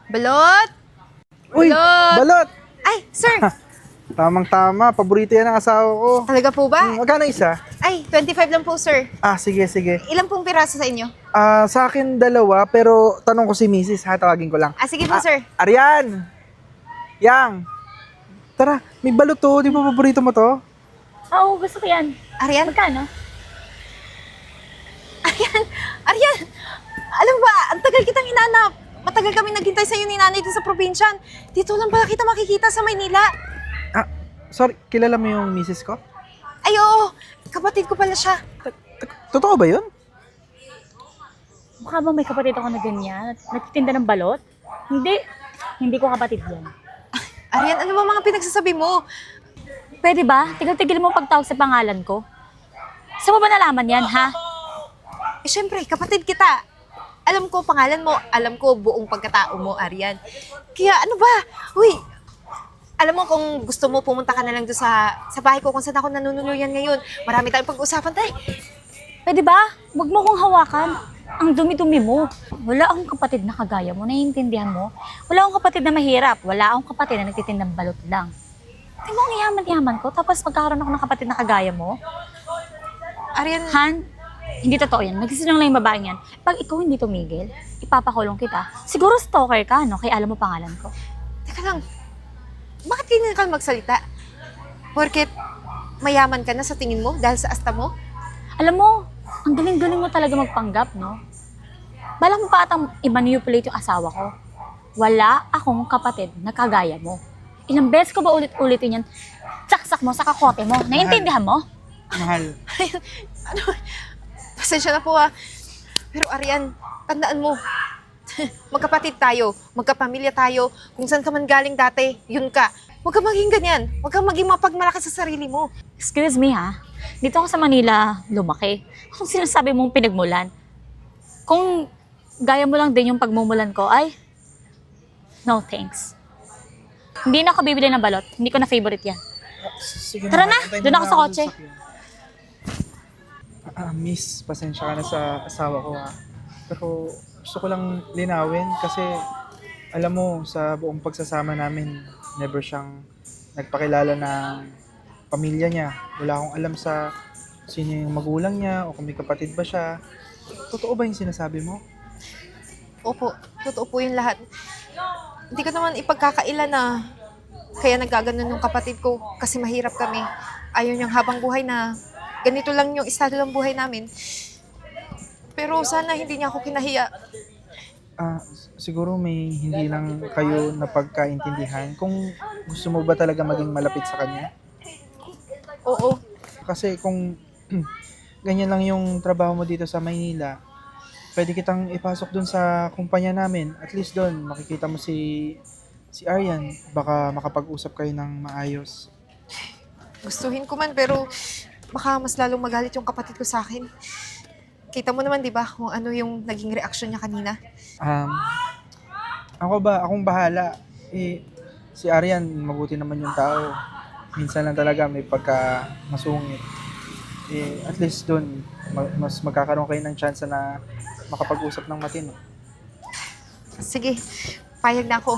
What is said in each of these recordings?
Balot? Uy, Balot! balot! Ay, sir! Tamang-tama, paborito yan ng asawa ko. Talaga po ba? Magkano isa? Ay, 25 lang po, sir. Sige, sige. Ilan pong piraso sa inyo? Sa akin dalawa, pero tanong ko si Mrs. ha, tawagin ko lang. Sige po, sir. Arian! Yang! Tara, may balot to. Di ba paborito mo to? Oo, gusto ko yan. Arian? Magkano? Arian! Alam ba, ang tagal kitang hinanap. Matagal kami naghintay sa'yo ni nanay dito sa probinsya. Dito lang pala kita makikita sa Maynila. Sorry, kilala mo yung Mrs. ko? Ay, oo. Kapatid ko pala siya. Totoo ba yun? Mukha bang may kapatid ako na ganyan? Nagtitinda ng balot? Hindi. Hindi ko kapatid yan. Arian, ano ba mga pinagsasabi mo? Pwede ba? Tigil-tigil mo pagtawag sa pangalan ko. Saan mo ba nalaman yan, ha? Eh, syempre, kapatid kita. Alam ko pangalan mo, alam ko buong pagkatao mo, Arian. Kaya ano ba? Uy, alam mo kung gusto mo, pumunta ka na lang doon sa bahay ko kung saan ako nanunuluyan ngayon. Marami tayong pag-usapan tayo. Pwede ba? Huwag mo kong hawakan. Ang dumi-dumi mo. Wala akong kapatid na kagaya mo. Naiintindihan mo? Wala akong kapatid na mahirap. Wala akong kapatid na nagtitindang balot lang. Tingnan mo ang yaman-yaman ko, tapos magkakaroon ako ng kapatid na kagaya mo. Arian, Han, hindi totoo yan. Nagsisinungaling lang yung babaeng yan. Pag ikaw hindi tumigil, ipapakulong kita. Siguro stalker ka, no? Kaya alam mo pangalan ko. teka lang. Bakit ganyan ka magsalita? Porket mayaman ka na sa tingin mo dahil sa asta mo? Alam mo, ang galing-galing mo talaga magpanggap, no? Balak mo pa atang i-manipulate yung asawa ko. Wala akong kapatid na kagaya mo. Ilang beses ko ba ulit-ulitin yan? Saksak mo sa kakote mo. Naiintindihan mo? Mahal. Ano? Pasensya na po Pero Arian, tandaan mo. Magkapatid tayo, magkapamilya tayo. Kung saan ka man galing dati, yun ka. Huwag kang maging ganyan. Huwag kang maging mapagmalaki sa sarili mo. Excuse me, ha? Dito ako sa Manila lumaki. Kung sinasabi mong pinagmulan, kung gaya mo lang din yung pagmumulan ko, ay, no thanks. Hindi na ako bibili ng balot. Hindi ko na favorite yan. Sige, Tara mahal. na, Antayin doon mo ako na sa kotse. sasakyan. Miss, pasensya ka na sa asawa ko ha. Pero gusto ko lang linawin kasi alam mo, sa buong pagsasama namin, never siyang nagpakilala ng pamilya niya. Wala akong alam sa sino yung magulang niya o kung may kapatid ba siya. Totoo ba yung sinasabi mo? Opo, totoo po yung lahat. Hindi ko naman ipagkakaila na kaya nagkaganon yung kapatid ko kasi mahirap kami. Ayaw niyang habang buhay na ganito lang yung estado ng buhay namin. Pero sana hindi niya ako kinahiya. Siguro may hindi lang kayo napagkaintindihan. Kung gusto mo ba talaga maging malapit sa kanya? Oo, Kasi kung ganyan lang yung trabaho mo dito sa Maynila, pwede kitang ipasok dun sa kumpanya namin. At least dun, makikita mo si Aryan. Baka makapag-usap kayo ng maayos. gustuhin ko man pero baka mas lalong magalit yung kapatid ko sa akin. Kita mo naman, di ba, kung ano yung naging reaksyon niya kanina. Akong bahala. Si Aryan, mabuti naman yung tao. Minsan lang talaga may pagka masungit. At least dun, mas magkakaroon kayo ng chance na makapag-usap ng matino. Sige, payag na ako.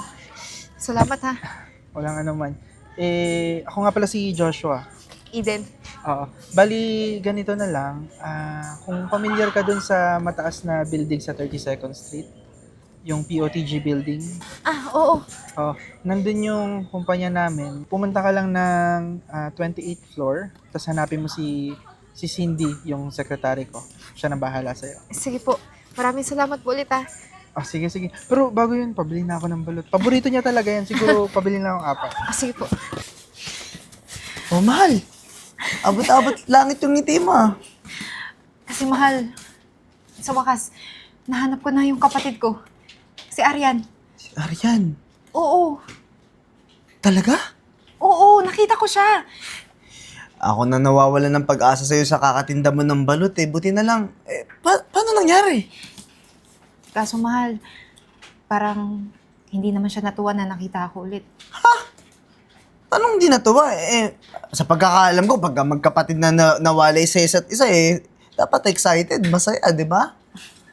Salamat ha, Walang anuman. Ako nga pala si Joshua. Eden. Oo. Bali, ganito na lang. Kung familiar ka dun sa mataas na building sa 32nd Street, yung POTG building, Oo. nandun yung kumpanya namin. Pumunta ka lang ng 28th floor, tapos hanapin mo si Cindy, yung secretary ko. Siya na bahala sa'yo. Sige po. Maraming salamat po ulit ha. Sige, sige. Pero bago yun, pabili na ako ng balot. Paborito niya talaga yan. Siguro pabili na akong apat. Sige po. Oh, mahal. Abot-abot langit yung ngiti mo. Kasi mahal, sa wakas, nahanap ko na yung kapatid ko. Si Arian. Si Aryan. Oo. Talaga? Oo, nakita ko siya. Ako na nawawalan ng pag-asa sa'yo sa kakatinda mo ng balot eh. Buti na lang. Paano nangyari? Kaso mahal, parang hindi naman siya natuwa na nakita ako ulit. Anong di natuwa? Sa pagkakaalam ko, pagka magkapatid na nawalay sa isa't isa dapat excited, masaya, di ba?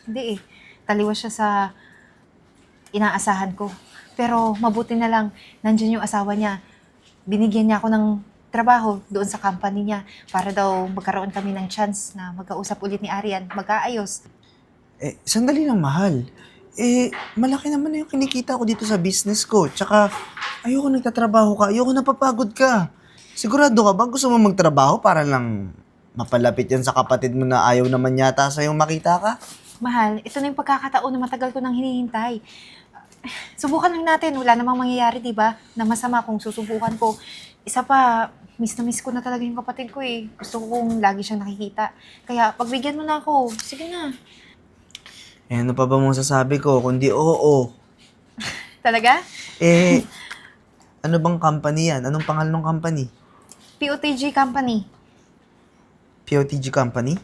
Hindi eh. Taliwas siya sa inaasahan ko. Pero mabuti na lang, nandiyan yung asawa niya. Binigyan niya ako ng trabaho doon sa company niya para daw magkaroon kami ng chance na magkausap ulit ni Arian, mag-aayos. Eh, sandali lang, mahal. Eh, malaki naman na yung kinikita ko dito sa business ko. Tsaka, ayoko nagtatrabaho ka, ayoko napapagod ka. Sigurado ka ba gusto mo magtrabaho para lang mapalapit yan sa kapatid mo na ayaw naman yata sa'yo makita ka? Mahal, ito na yung pagkakataon na matagal ko nang hinihintay. Subukan lang natin, wala namang mangyayari, di ba? Na masama kung susubukan ko. Isa pa, miss na miss ko na talaga yung kapatid ko eh. Gusto ko kung lagi siyang nakikita. Kaya pagbigyan mo na ako, sige na. Eh, ano pa ba mong sasabi ko? Kundi oo. Talaga? Eh, ano bang company yan? Anong pangalan ng company? POTG Company. POTG Company?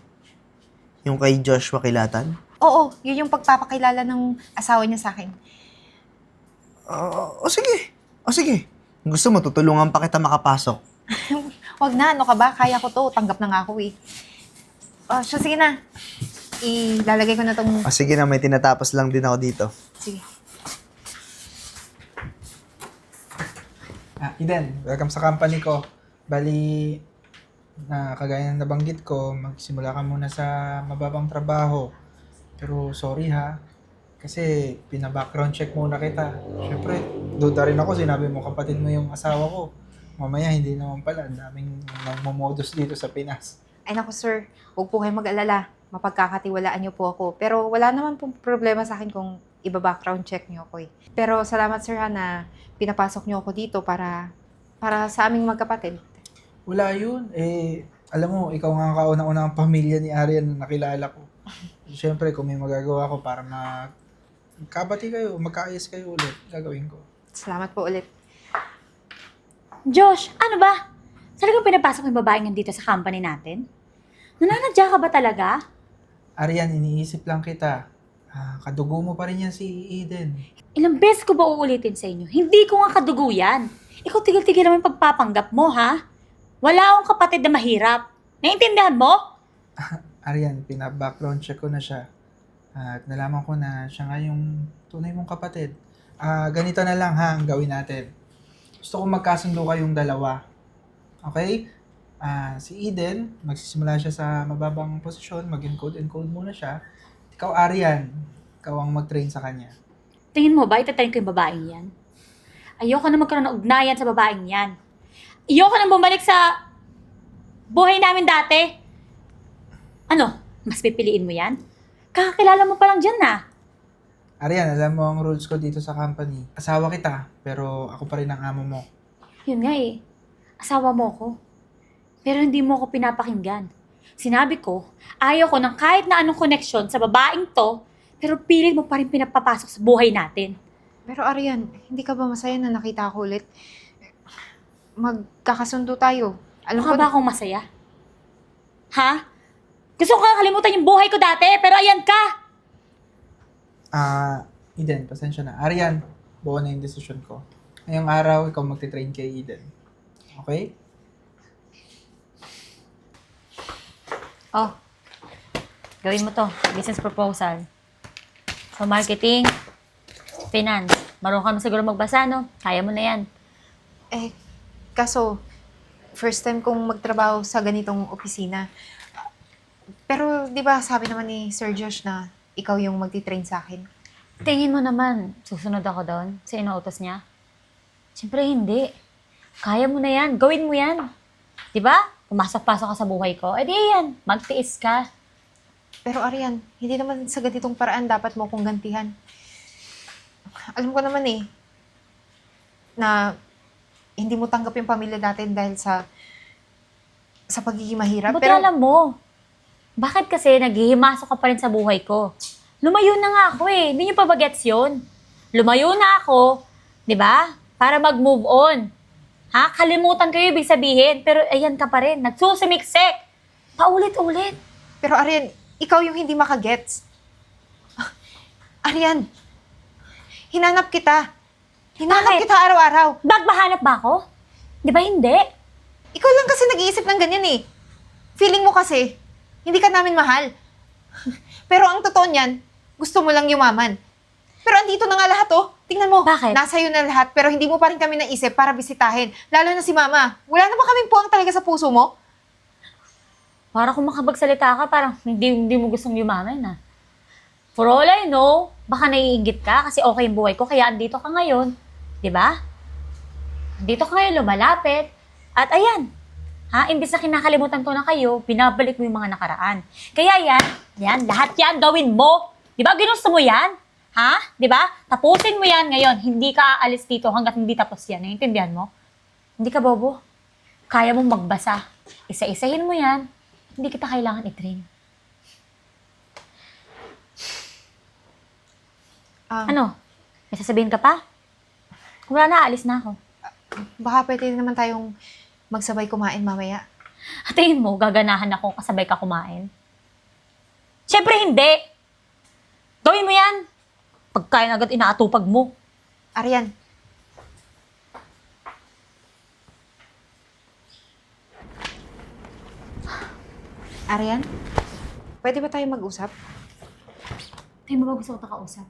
Yung kay Joshua Kilatan? Oo, yun yung pagpapakilala ng asawa niya sa akin. O sige. O sige. Kung gusto mo, tutulungan pa kita makapasok. Wag na, ano ka ba? Kaya ko to. Tanggap na nga ako eh. So sige na. Ilalagay ko na tong... O sige na, may tinatapos lang din ako dito. Sige. Eden, welcome sa company ko. Bali, na kagaya ng nabanggit ko, magsimula ka muna sa mababang trabaho. Pero sorry ha, kasi pina-background check muna kita. Siyempre, duda rin ako, sinabi mo kapatid mo yung asawa ko. Mamaya, hindi naman pala. Ang daming nagmamodus dito sa Pinas. Ay naku sir, huwag po kayong mag-alala. Mapagkakatiwalaan niyo po ako. Pero wala naman pong problema sa akin kung iba-background check niyo ako eh. Pero salamat sir ha na pinapasok niyo ako dito para sa aming magkapatid. Wala yun. Eh, alam mo, ikaw nga ang kauna-unang pamilya ni Arian na nakilala ko. Siyempre, kung may magagawa ko para magkabati kayo, magkaayos kayo ulit, gagawin ko. Salamat po ulit. Josh, ano ba? Talagang pinapasok yung babaeng yan dito sa company natin? Nananadya ka ba talaga? Arian, iniisip lang kita. Kadugo mo pa rin yan si Eden. Ilang beses ko ba uulitin sa inyo? Hindi ko nga kadugo yan. Ikaw tigil-tigil naman pagpapanggap mo, ha? Wala akong kapatid na mahirap. Naiintindihan mo? Arian, pina-background check ko na siya. At nalaman ko na siya nga yung tunay mong kapatid. Ganito na lang ha, ang gawin natin. Gusto ko magkasundo kayong dalawa. Okay? Si Eden, magsisimula siya sa mababang posisyon, mag-encode muna siya. Ikaw, Arian, ikaw ang mag-train sa kanya. Tingin mo ba, itatayin ko yung babaeng yan? Ayoko na magkaroon ng ugnayan sa babaeng yan. Ayoko na bumalik sa buhay namin dati. Ano, mas pipiliin mo yan? Kakakilala mo pa lang dyan na. Arian, alam mo ang rules ko dito sa company. Asawa kita, pero ako pa rin ang amo mo. Yun nga eh, asawa mo ko. Pero hindi mo ko pinapakinggan. Sinabi ko, ayaw ko ng kahit na anong koneksyon sa babaeng to, pero pilit mo pa rin pinapapasok sa buhay natin. Pero Arian, hindi ka ba masaya na nakita ako ulit? Magkakasundo tayo. Alam ko Mukha ba akong masaya? Ha? Gusto ko kakalimutan yung buhay ko dati, pero ayan ka! Eden, pasensya na. Arian, buo na yung decision ko. Ngayong araw, ikaw magti-train kay Eden. Okay? Oh, gawin mo to. Business proposal. So, marketing, finance. Marunong ka na siguro magbasa, no? Kaya mo na yan. Kaso, first time kong magtrabaho sa ganitong opisina. Pero, di ba sabi naman ni Sir Josh na ikaw yung magti-train sa akin? Tingin mo naman, susunod ako doon sa inuutos niya? Siyempre hindi. Kaya mo na yan. Gawin mo yan. Di ba? Pumasok-pasok ka sa buhay ko. Eh di yan. Magtiis ka. Pero Arian, hindi naman sa ganitong paraan dapat mo kong gantihan. Alam ko naman na hindi mo tanggap yung pamilya natin dahil sa pagiging mahirap. Buti alam mo. Bakit kasi naghihimasok ka pa rin sa buhay ko? Lumayo na nga ako eh. Hindi niyo pa ba gets yun? Lumayo na ako, di ba? Para mag-move on. Ha? Kalimutan ko yung ibig sabihin. Pero ayan ka pa rin. Nagsusimiksik. Paulit-ulit. Pero Arian, ikaw yung hindi makagets. Arian, hinanap kita. Hinanap Bakit? kita araw-araw. Magbahanap ba ako? Di ba hindi? Ikaw lang kasi nag-iisip ng ganyan eh. Feeling mo kasi, hindi ka namin mahal. Pero ang totoo niyan, gusto mo lang yumaman. Pero andito na nga lahat, oh. Tingnan mo. Bakit? Nasa'yo na lahat, pero hindi mo pa rin kami naisip para bisitahin. Lalo na si Mama. Wala na ba kaming puwang talaga sa puso mo? Para kung makapagsalita ka, parang hindi mo gustong yumaman, ah. For all I know, baka naiinggit ka kasi okay yung buhay ko, kaya andito ka ngayon. Di ba? Andito ka ngayon, lumalapit. At ayan, imbis na kinakalimutan ko na kayo, binabalik mo yung mga nakaraan. Kaya yan, lahat yan gawin mo. Di ba ginusto mo yan? Di ba? Tapusin mo yan ngayon. Hindi ka aalis dito hanggat hindi tapos yan. Naiintindihan mo? Hindi ka bobo. Kaya mong magbasa. Isa-isahin mo yan. Hindi kita kailangan i-train. Ano? May sasabihin ka pa? Kung wala na, aalis na ako. Baka pwede naman tayong magsabay kumain mamaya. At tingin mo, gaganahan ako kasabay ka kumain? Siyempre hindi! Gawin mo yan! Pagkain agad inaatupag mo. Arian. Arian? Pwede ba tayo mag-usap? Tayo mo ba gusto ko kausap?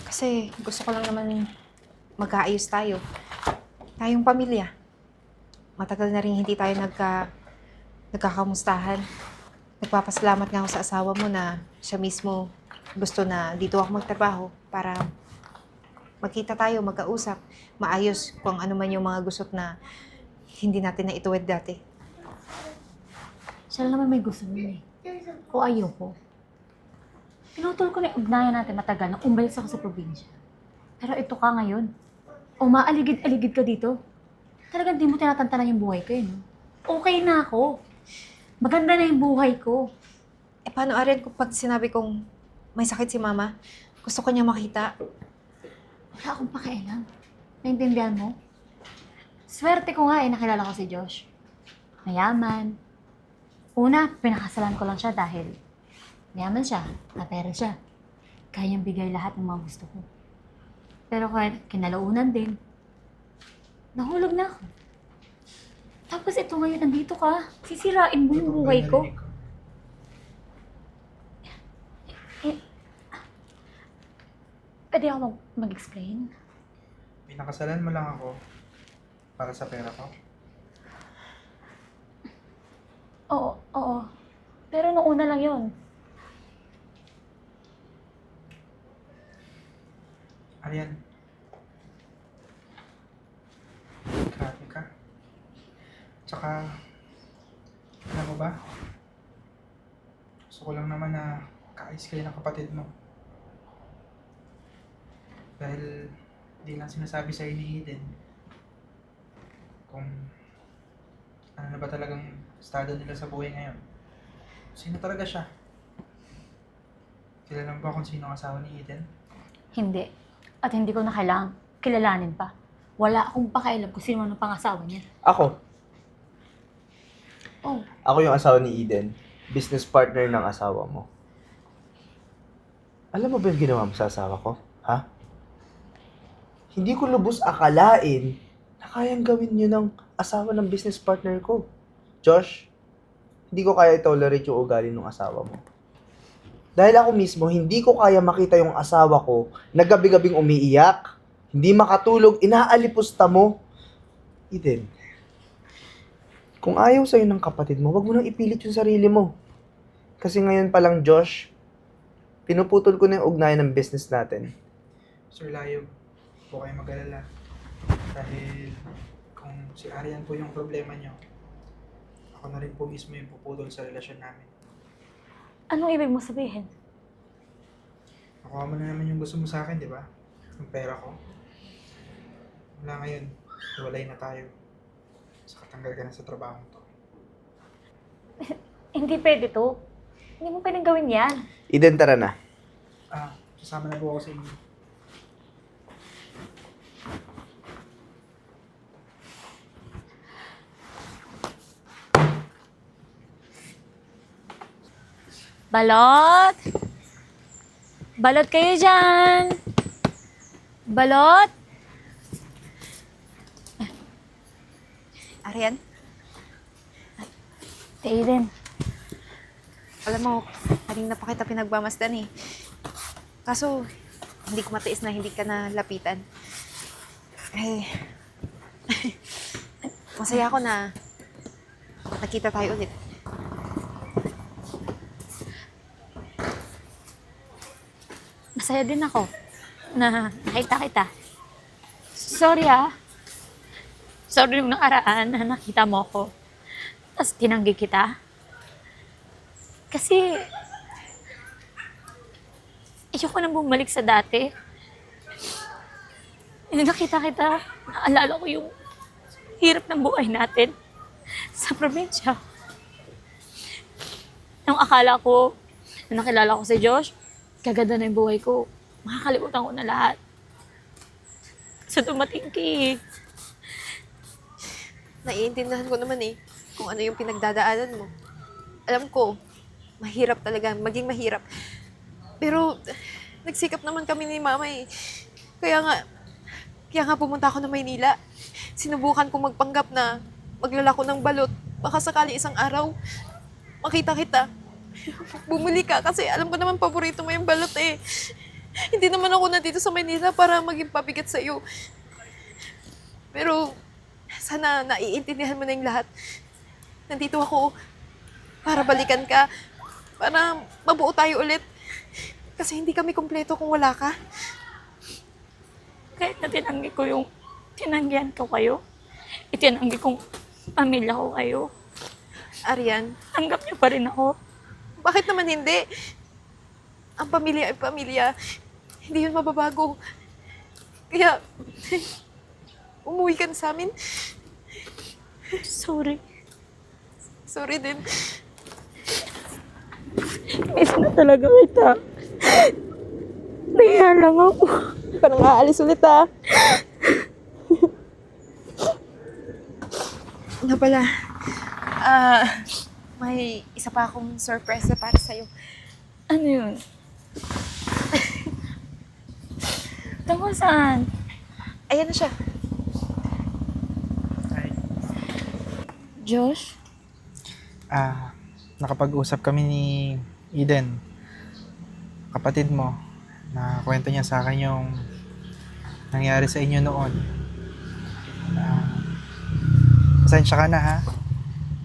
Kasi gusto ko lang naman magkaayos tayo. Tayong pamilya. Matagal na rin hindi tayo nagkakamustahan. Nagpapasalamat nga ako sa asawa mo na siya mismo gusto na dito ako magtrabaho para magkita tayo, magkausap, maayos kung ano man yung mga gusot na hindi natin na ituwid dati. Siya lang naman may gusto nun eh. O ayoko. Pinutol ko na yung ugnayan natin matagal nang umalis ako sa probinsya. Pero ito ka ngayon. O maaligid-aligid ka dito. Talagang di mo tinatantanan yung buhay ko eh, no? Okay na ako. Maganda na yung buhay ko. Eh paano, Arian, kung pag sinabi kong may sakit si Mama, gusto ko niya makita. Wala akong pakialam. Naintindihan mo? Swerte ko nga eh, nakilala ko si Josh. Mayaman. Una, pinakasalan ko lang siya dahil mayaman siya, mapera siya. Kayang bigay lahat ng mga gusto ko. Pero kahit kinalaunan din, nahulog na ako. Tapos ito ngayon, nandito ka. Sisirain mo yung buhay ko. Pwede ako mag-explain? Pinakasalan mo lang ako para sa pera ko. Oo. Pero nung una lang yun. Arian. Grabe ka. Tsaka, alam mo ba? Gusto ko lang naman na kaayos kayo ng kapatid mo. Dahil di lang sinasabi sa'yo ni Eden kung ano na ba talagang estado nila sa buhay ngayon. Sino talaga siya? Kilala mo ba kung sino ang asawa ni Eden? Hindi. At hindi ko na kailangan kilalanin pa. Wala akong pakialam kung sino man ang pangasawa niya. Ako. Oh, Ako yung asawa ni Eden. Business partner ng asawa mo. Alam mo ba yung ginawa mo sa asawa ko? Ha? Hindi ko lubos akalain na kayang gawin yun ng asawa ng business partner ko. Josh, hindi ko kaya i-tolerate yung ugali ng asawa mo. Dahil ako mismo, hindi ko kaya makita yung asawa ko na gabi-gabing umiiyak, hindi makatulog, inaalipusta mo. Eden, kung ayaw sa'yo ng kapatid mo, wag mo nang ipilit yung sarili mo. Kasi ngayon pa lang, Josh, pinuputol ko na yung ugnayan ng business natin. Sir Layo, po kayo mag-alala. Dahil kung si Arian po yung problema nyo, ako na rin po mismo yung puputol sa relasyon namin. anong ibig mo sabihin? Nakuha mo na naman yung gusto mo sa akin, di ba? Yung pera ko. Wala ngayon, hiwalay na tayo. Sa katanggal ka na sa trabaho to. Hindi pwede to. Hindi mo pwedeng gawin yan. Eden, tara na. Sasama na po ako sa inyo. Balot! Balot kayo dyan! Balot! Arian, Aiden, alam mo, kanina pa kita pinagmamasdan eh. Kaso, hindi ko matiis na hindi ka na lapitan. Eh, masaya ako na nakita tayo ulit. Masaya din ako na nakita kita. Sorry ah. Sorry yung nakaraan na nakita mo ako. Tapos tinanggi kita. Kasi ayoko nang bumalik sa dati. Nung nakita kita, naalala ko yung hirap ng buhay natin sa probinsya. Nung akala ko, nung nakilala ko si Josh, gaganda na yung buhay ko. Makakalimutan ko na lahat. So dumating ka eh. Naiintindihan ko naman eh kung ano yung pinagdadaanan mo. Alam ko, mahirap talaga, maging mahirap. Pero, nagsikap naman kami ni Mama eh. Kaya nga pumunta ako ng Maynila. Sinubukan ko magpanggap na maglalako ng balot. Baka sakali isang araw, makita kita. Bumuli ka kasi alam ko naman paborito mo yung balot eh. Hindi naman ako nandito sa Maynila para maging pabigat sa'yo. Pero, sana naiintindihan mo na yung lahat. Nandito ako para balikan ka. Para mabuo tayo ulit. Kasi hindi kami kumpleto kung wala ka. Kahit na tinanggi ko yung tinanggihan ko kayo, itinanggi kong pamilya ko kayo, Arian, tanggap niyo pa rin ako. bakit naman hindi? Ang pamilya ay pamilya. Hindi yun mababago. Kaya, umuwi ka na sa amin. Sorry. Sorry din. Miss na talaga kita. Nahiya lang ako. Parang aalis ulit ah. Nga pala, may isa pa akong surprise na para sa'yo. Ano yun? Tungkol saan? Ayan na siya. Ay, Josh? nakapag-usap kami ni Eden, kapatid mo, na kwento niya sa akin yung nangyari sa inyo noon. Pasensya ka na ha.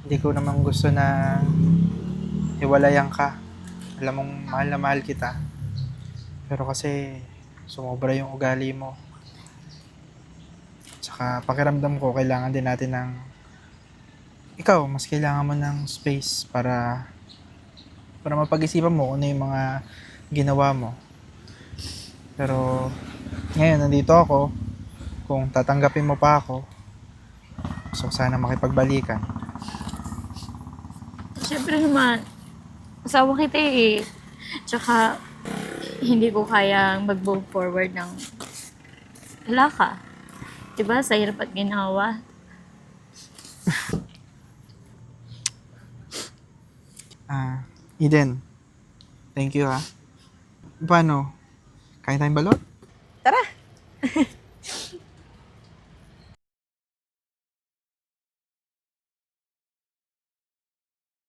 Hindi ko naman gusto na hiwalayan ka. Alam mong mahal na mahal kita. Pero kasi sumobra yung ugali mo. Tsaka pakiramdam ko kailangan din natin ng ikaw, mas kailangan mo ng space para mapag-isipan mo kung ano yung mga ginawa mo. Pero ngayon nandito ako. Kung tatanggapin mo pa ako, gusto ko sana makipagbalikan. Siyempre naman, asawa kita eh. Tsaka, hindi ko kayang mag-move forward ng wala ka. Diba? Sa hirap at ginawa. Eden, thank you ha. Paano? Kain tayong balot? Tara!